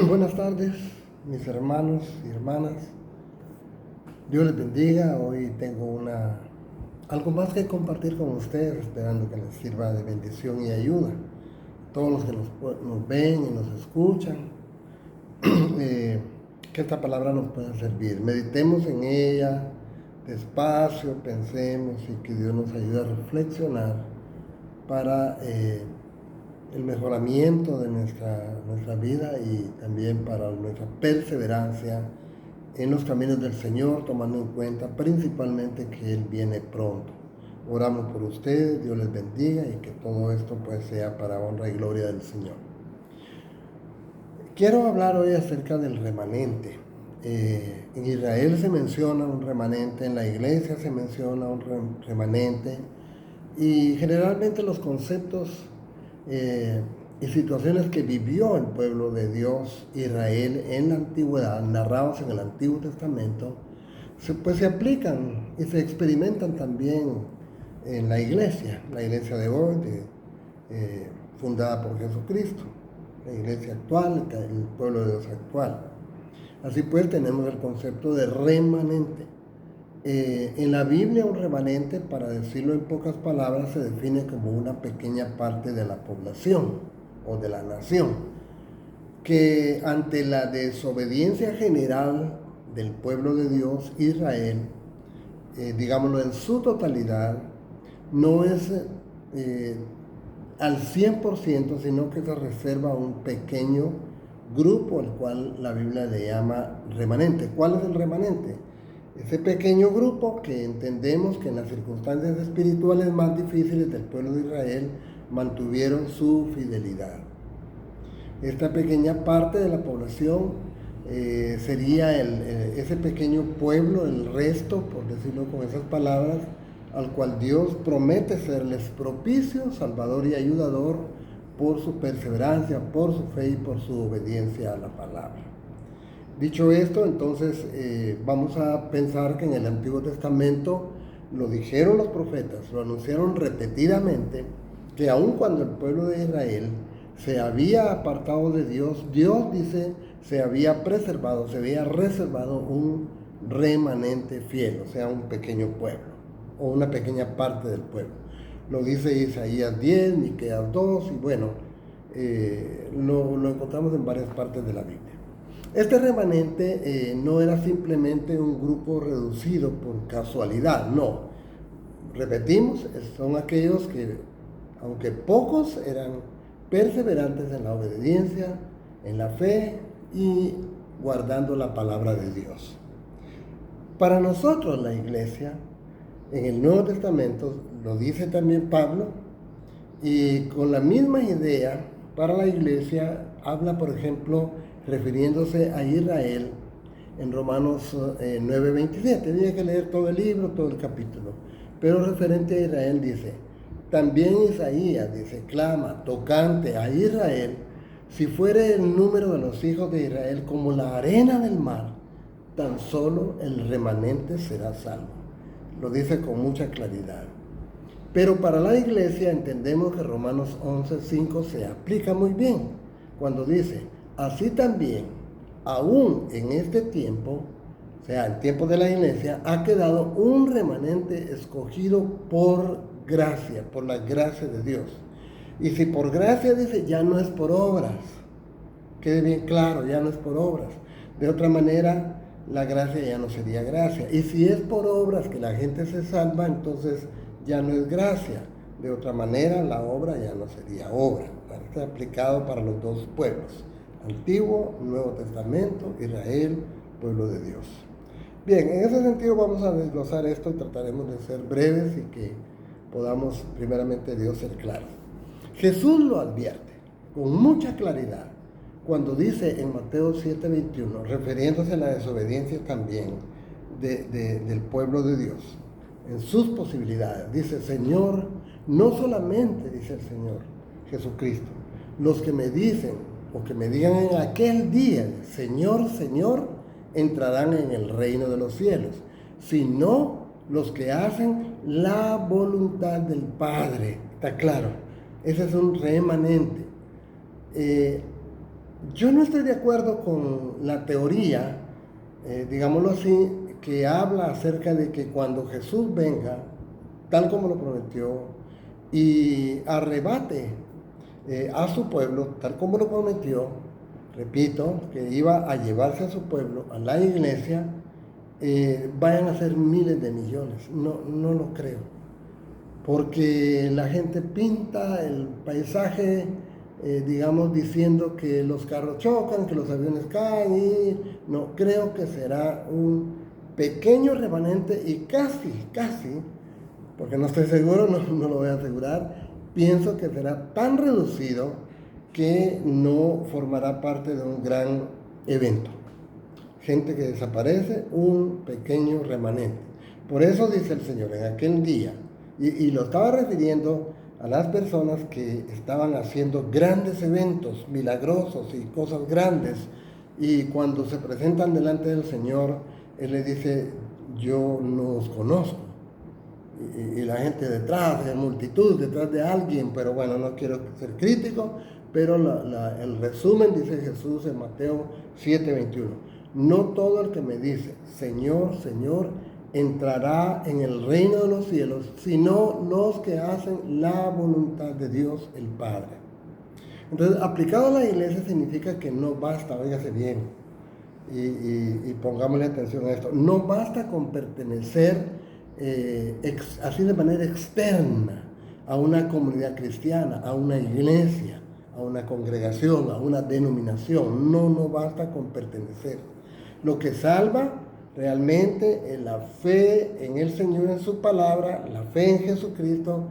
Buenas tardes, mis hermanos y hermanas. Dios les bendiga. Hoy tengo algo más que compartir con ustedes, esperando que les sirva de bendición y ayuda. Todos los que nos ven y nos escuchan, que esta palabra nos pueda servir. Meditemos en ella despacio, pensemos y que Dios nos ayude a reflexionar para el mejoramiento de nuestra vida y también para nuestra perseverancia en los caminos del Señor, tomando en cuenta principalmente que Él viene pronto. Oramos por ustedes, Dios les bendiga y que todo esto pues sea para honra y gloria del Señor. Quiero hablar hoy acerca del remanente. En Israel se menciona un remanente, en la iglesia se menciona un remanente, y generalmente los conceptos y situaciones que vivió el pueblo de Dios, Israel, en la antigüedad, narrados en el Antiguo Testamento, se aplican y se experimentan también en la iglesia de hoy, fundada por Jesucristo, la iglesia actual, el pueblo de Dios actual. Así pues, tenemos el concepto de remanente. En la Biblia, un remanente, para decirlo en pocas palabras, se define como una pequeña parte de la población o de la nación, que ante la desobediencia general del pueblo de Dios, Israel, digámoslo en su totalidad, no es al 100%, sino que se reserva un pequeño grupo, al cual la Biblia le llama remanente. ¿Cuál es el remanente? Ese pequeño grupo que entendemos que en las circunstancias espirituales más difíciles del pueblo de Israel mantuvieron su fidelidad. Esta pequeña parte de la población sería ese pequeño pueblo, el resto, por decirlo con esas palabras, al cual Dios promete serles propicio, salvador y ayudador por su perseverancia, por su fe y por su obediencia a la palabra. Dicho esto, entonces vamos a pensar que en el Antiguo Testamento lo dijeron los profetas, lo anunciaron repetidamente, que aun cuando el pueblo de Israel se había apartado de Dios, Dios dice, se había reservado un remanente fiel, o sea, un pequeño pueblo, o una pequeña parte del pueblo. Lo dice Isaías 10, Miqueas 2, y bueno, lo encontramos en varias partes de la Biblia. Este remanente no era simplemente un grupo reducido por casualidad, no. Repetimos, son aquellos que, aunque pocos, eran perseverantes en la obediencia, en la fe y guardando la palabra de Dios. Para nosotros, la iglesia, en el Nuevo Testamento, lo dice también Pablo, y con la misma idea, para la iglesia, habla, por ejemplo, refiriéndose a Israel en Romanos 9:27. Tenía que leer todo el libro, todo el capítulo. Pero referente a Israel dice, también Isaías dice, clama, tocante a Israel, si fuere el número de los hijos de Israel como la arena del mar, tan solo el remanente será salvo. Lo dice con mucha claridad. Pero para la iglesia entendemos que Romanos 11:5 se aplica muy bien, cuando dice, así también, aún en este tiempo, o sea, el tiempo de la iglesia, ha quedado un remanente escogido por gracia, por la gracia de Dios. Y si por gracia dice, ya no es por obras. Quede bien claro, ya no es por obras. De otra manera, la gracia ya no sería gracia. Y si es por obras que la gente se salva, entonces ya no es gracia. De otra manera, la obra ya no sería obra. Está aplicado para los dos pueblos. Antiguo, Nuevo Testamento, Israel, pueblo de Dios. Bien, en ese sentido vamos a desglosar esto y trataremos de ser breves y que podamos, primeramente, Dios ser claros. Jesús lo advierte con mucha claridad cuando dice en Mateo 7:21, refiriéndose a la desobediencia también del pueblo de Dios, en sus posibilidades, dice, Señor, no solamente, dice el Señor Jesucristo, los que me dicen o que me digan en aquel día, Señor, Señor, entrarán en el reino de los cielos, sino los que hacen la voluntad del Padre. Está claro, ese es un remanente. Yo no estoy de acuerdo con la teoría, digámoslo así, que habla acerca de que cuando Jesús venga, tal como lo prometió, y arrebate a su pueblo, tal como lo prometió, repito, que iba a llevarse a su pueblo, a la iglesia, vayan a ser miles de millones. No, no lo creo. Porque la gente pinta el paisaje, digamos, diciendo que los carros chocan, que los aviones caen, y no, creo que será un pequeño remanente y casi, porque no estoy seguro, no lo voy a asegurar, pienso que será tan reducido que no formará parte de un gran evento. Gente que desaparece, un pequeño remanente. Por eso dice el Señor, en aquel día, y lo estaba refiriendo a las personas que estaban haciendo grandes eventos milagrosos y cosas grandes, y cuando se presentan delante del Señor, Él les dice, yo no os conozco. Y la gente detrás, de multitud, detrás de alguien, pero bueno, no quiero ser crítico, pero el resumen dice Jesús en Mateo 7:21. No todo el que me dice, Señor, Señor, entrará en el reino de los cielos, sino los que hacen la voluntad de Dios el Padre. Entonces, aplicado a la iglesia significa que no basta, óigase bien, y pongámosle atención a esto, no basta con pertenecer así de manera externa a una comunidad cristiana, a una iglesia, a una congregación, a una denominación. No basta con pertenecer. Lo que salva realmente es la fe en el Señor, en su palabra, la fe en Jesucristo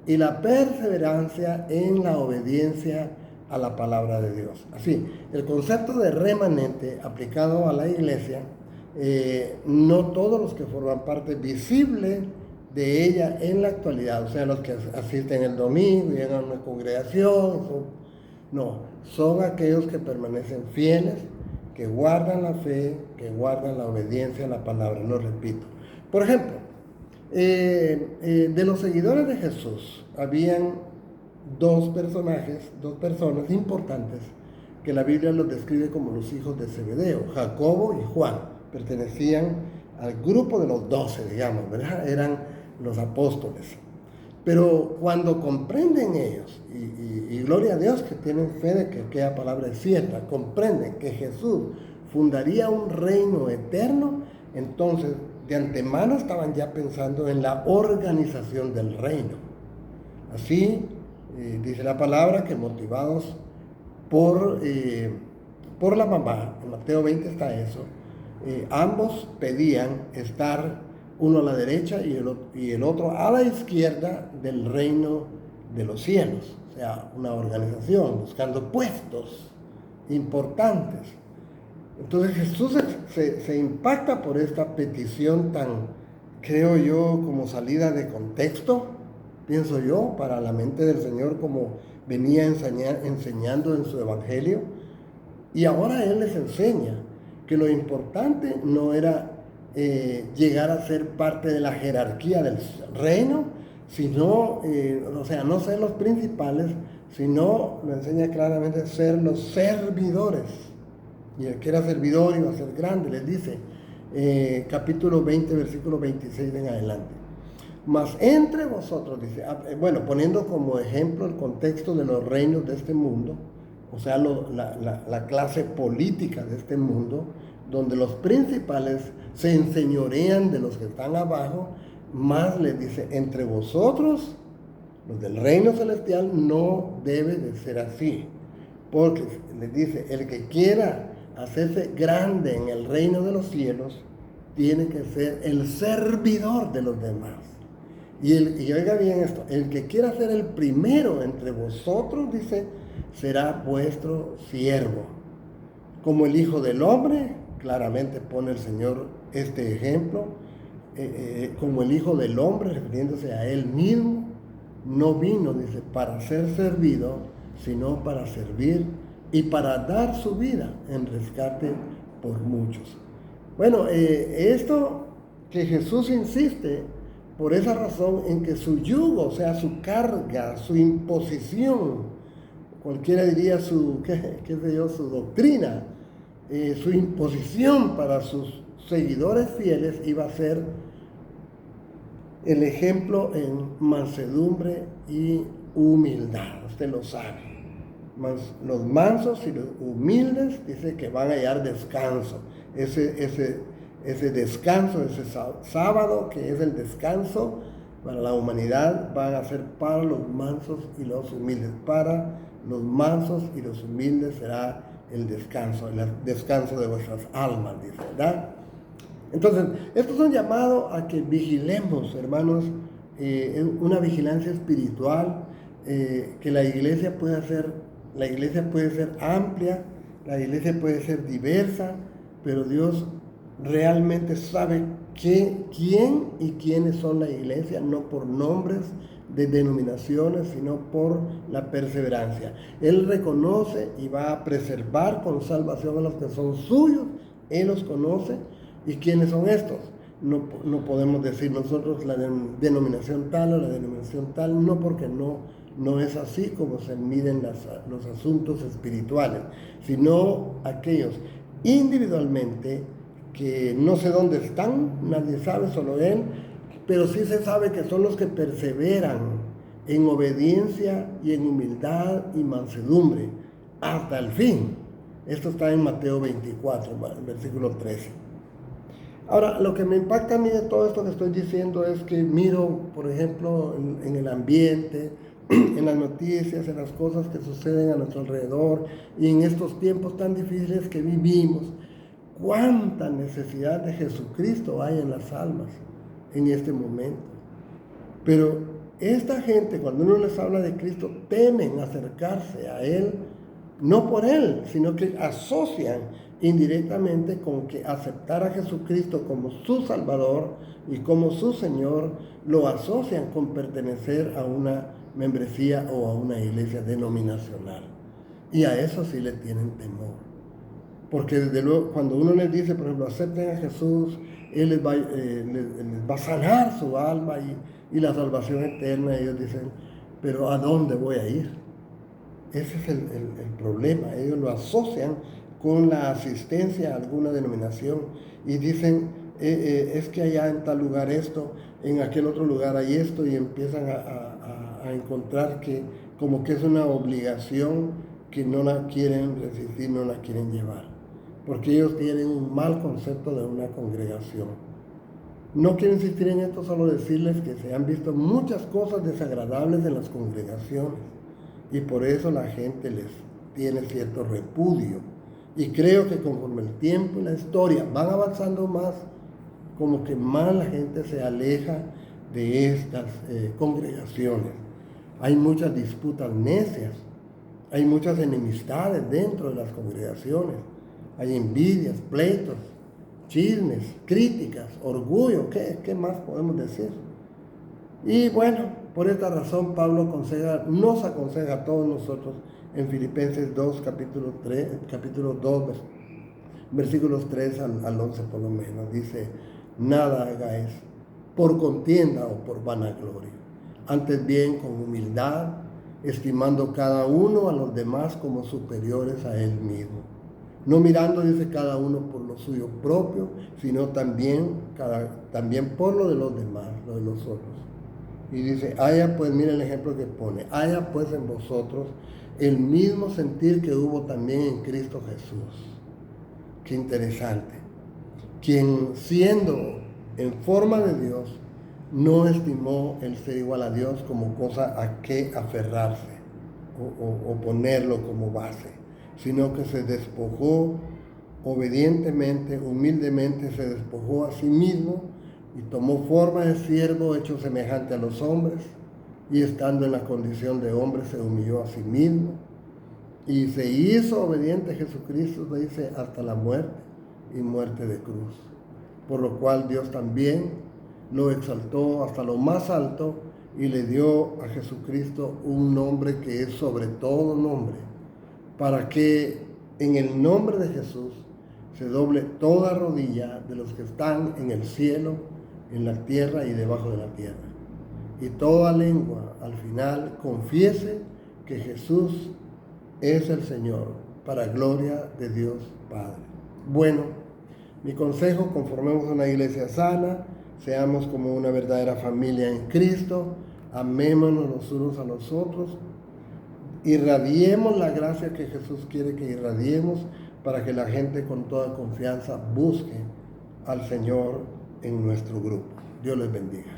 y la perseverancia en la obediencia a la palabra de Dios. Así, el concepto de remanente aplicado a la iglesia, no todos los que forman parte visible de ella en la actualidad, o sea, los que asisten el domingo, llegan a una congregación, son aquellos que permanecen fieles, que guardan la fe, que guardan la obediencia a la palabra, lo repito. Por ejemplo, de los seguidores de Jesús, habían dos personas importantes que la Biblia los describe como los hijos de Zebedeo, Jacobo y Juan. Pertenecían al grupo de los 12, digamos, ¿verdad? Eran los apóstoles. Pero cuando comprenden ellos, y gloria a Dios que tienen fe de que aquella palabra es cierta, comprenden que Jesús fundaría un reino eterno, entonces de antemano estaban ya pensando en la organización del reino. Así, dice la palabra que motivados por la mamá, en Mateo 20 está eso, ambos pedían estar uno a la derecha y el otro a la izquierda del reino de los cielos. O sea, una organización buscando puestos importantes. Entonces Jesús se impacta por esta petición tan, creo yo, como salida de contexto, pienso yo, para la mente del Señor, como venía enseñando en su evangelio. Y ahora Él les enseña que lo importante no era llegar a ser parte de la jerarquía del reino, sino, no ser los principales, sino, lo enseña claramente, ser los servidores. Y el que era servidor iba a ser grande, les dice, capítulo 20, versículo 26 en adelante. Mas entre vosotros, dice, poniendo como ejemplo el contexto de los reinos de este mundo, o sea, la clase política de este mundo, donde los principales se enseñorean de los que están abajo, más les dice, entre vosotros, los del reino celestial, no debe de ser así. Porque les dice, el que quiera hacerse grande en el reino de los cielos, tiene que ser el servidor de los demás. Y oiga bien esto, el que quiera ser el primero entre vosotros, dice, será vuestro siervo. Como el Hijo del Hombre, claramente pone el Señor este ejemplo, como el Hijo del Hombre, refiriéndose a Él mismo, no vino, dice, para ser servido, sino para servir y para dar su vida en rescate por muchos. Bueno, esto que Jesús insiste, por esa razón en que su yugo, o sea, su carga, su imposición, cualquiera diría qué sé yo, su doctrina, su imposición para sus seguidores fieles iba a ser el ejemplo en mansedumbre y humildad. Usted lo sabe. Los mansos y los humildes dice que van a hallar descanso. Ese descanso, ese sábado que es el descanso para la humanidad, van a ser para los mansos y los humildes. Para los mansos y los humildes será el descanso de vuestras almas, dice, ¿verdad? Entonces, esto es un llamado a que vigilemos, hermanos, una vigilancia espiritual, que la iglesia puede ser amplia, la iglesia puede ser diversa, pero Dios realmente sabe quién y quiénes son la iglesia, no por nombres de denominaciones, sino por la perseverancia. Él reconoce y va a preservar con salvación a los que son suyos. Él los conoce. ¿Y quiénes son estos? No podemos decir nosotros la denominación tal o la denominación tal, no, porque no es así como se miden los asuntos espirituales, sino aquellos individualmente que no sé dónde están, nadie sabe, solo Él, pero sí se sabe que son los que perseveran en obediencia y en humildad y mansedumbre hasta el fin. Esto está en Mateo 24, versículo 13. Ahora, lo que me impacta a mí de todo esto que estoy diciendo es que miro, por ejemplo, en el ambiente, en las noticias, en las cosas que suceden a nuestro alrededor y en estos tiempos tan difíciles que vivimos, cuánta necesidad de Jesucristo hay en las almas en este momento. Pero esta gente, cuando uno les habla de Cristo, temen acercarse a Él, no por Él, sino que asocian indirectamente con que aceptar a Jesucristo como su Salvador y como su Señor, lo asocian con pertenecer a una membresía o a una iglesia denominacional. Y a eso sí le tienen temor. Porque desde luego, cuando uno les dice, por ejemplo, acepten a Jesús, Él les va a sanar su alma y la salvación eterna, ellos dicen, pero ¿a dónde voy a ir? Ese es el problema. Ellos lo asocian con la asistencia a alguna denominación y dicen, es que allá en tal lugar esto, en aquel otro lugar hay esto, y empiezan a encontrar que como que es una obligación que no la quieren resistir, no la quieren llevar, porque ellos tienen un mal concepto de una congregación. No quiero insistir en esto, solo decirles que se han visto muchas cosas desagradables en las congregaciones y por eso la gente les tiene cierto repudio. Y creo que conforme el tiempo y la historia van avanzando más, como que más la gente se aleja de estas congregaciones. Hay muchas disputas necias, hay muchas enemistades dentro de las congregaciones, hay envidias, pleitos, chismes, críticas, orgullo, ¿qué más podemos decir? Y bueno, por esta razón Pablo nos aconseja a todos nosotros en Filipenses 2, capítulo 2, versículos 3 al 11 por lo menos. Dice, nada hagáis por contienda o por vanagloria, antes bien con humildad, estimando cada uno a los demás como superiores a él mismo. No mirando, dice, cada uno por lo suyo propio, sino también por lo de los demás, lo de los otros. Y dice, haya pues, mira el ejemplo que pone, haya pues en vosotros el mismo sentir que hubo también en Cristo Jesús. Qué interesante. Quien siendo en forma de Dios, no estimó el ser igual a Dios como cosa a que aferrarse o ponerlo como base, sino que se despojó obedientemente, humildemente se despojó a sí mismo y tomó forma de siervo hecho semejante a los hombres, y estando en la condición de hombre se humilló a sí mismo y se hizo obediente a Jesucristo, dice, hasta la muerte y muerte de cruz. Por lo cual Dios también lo exaltó hasta lo más alto y le dio a Jesucristo un nombre que es sobre todo nombre, para que en el nombre de Jesús se doble toda rodilla de los que están en el cielo, en la tierra y debajo de la tierra. Y toda lengua al final confiese que Jesús es el Señor, para gloria de Dios Padre. Bueno, mi consejo: conformemos una iglesia sana, seamos como una verdadera familia en Cristo, amémonos los unos a los otros, irradiemos la gracia que Jesús quiere que irradiemos, para que la gente con toda confianza busque al Señor en nuestro grupo. Dios les bendiga.